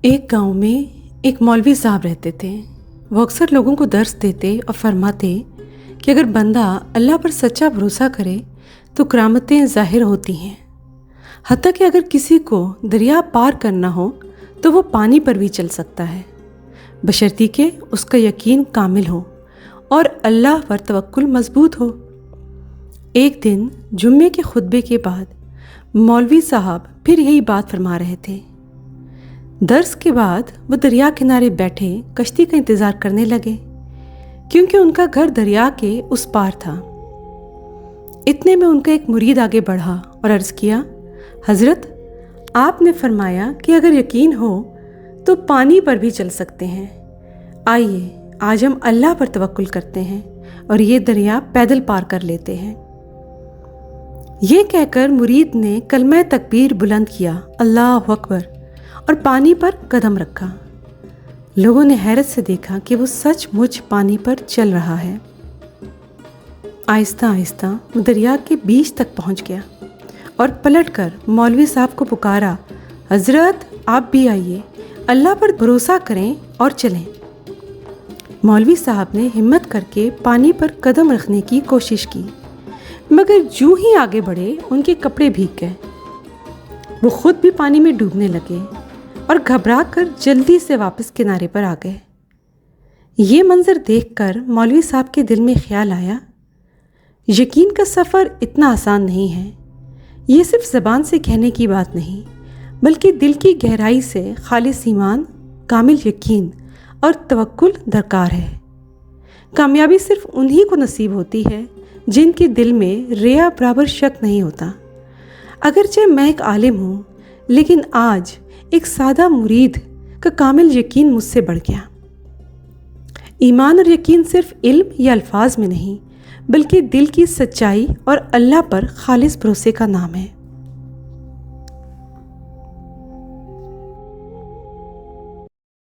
ایک گاؤں میں ایک مولوی صاحب رہتے تھے۔ وہ اکثر لوگوں کو درس دیتے اور فرماتے کہ اگر بندہ اللہ پر سچا بھروسہ کرے تو کرامتیں ظاہر ہوتی ہیں، حتیٰ کہ اگر کسی کو دریا پار کرنا ہو تو وہ پانی پر بھی چل سکتا ہے، بشرطی کہ اس کا یقین کامل ہو اور اللہ پر توکل مضبوط ہو۔ ایک دن جمعے کے خطبے کے بعد مولوی صاحب پھر یہی بات فرما رہے تھے۔ درس کے بعد وہ دریا کنارے بیٹھے کشتی کا انتظار کرنے لگے، کیونکہ ان کا گھر دریا کے اس پار تھا۔ اتنے میں ان کا ایک مرید آگے بڑھا اور عرض کیا، حضرت، آپ نے فرمایا کہ اگر یقین ہو تو پانی پر بھی چل سکتے ہیں، آئیے آج ہم اللہ پر توکل کرتے ہیں اور یہ دریا پیدل پار کر لیتے ہیں۔ یہ کہہ کر مرید نے کلمہ تکبیر بلند کیا، اللہ اکبر، اور پانی پر قدم رکھا۔ لوگوں نے حیرت سے دیکھا کہ وہ سچ مچ پانی پر چل رہا ہے۔ آہستہ آہستہ وہ دریا کے بیچ تک پہنچ گیا اور پلٹ کر مولوی صاحب کو پکارا، حضرت آپ بھی آئیے، اللہ پر بھروسہ کریں اور چلیں۔ مولوی صاحب نے ہمت کر کے پانی پر قدم رکھنے کی کوشش کی، مگر جو ہی آگے بڑھے ان کے کپڑے بھیگ گئے۔ وہ خود بھی پانی میں ڈوبنے لگے اور گھبرا کر جلدی سے واپس کنارے پر آ گئے۔ یہ منظر دیکھ کر مولوی صاحب کے دل میں خیال آیا، یقین کا سفر اتنا آسان نہیں ہے۔ یہ صرف زبان سے کہنے کی بات نہیں، بلکہ دل کی گہرائی سے خالص ایمان، کامل یقین اور توکل درکار ہے۔ کامیابی صرف انہی کو نصیب ہوتی ہے جن کے دل میں ریا برابر شک نہیں ہوتا۔ اگرچہ میں ایک عالم ہوں، لیکن آج ایک سادہ مرید کا کامل یقین مجھ سے بڑھ گیا۔ ایمان اور یقین صرف علم یا الفاظ میں نہیں، بلکہ دل کی سچائی اور اللہ پر خالص بھروسے کا نام ہے۔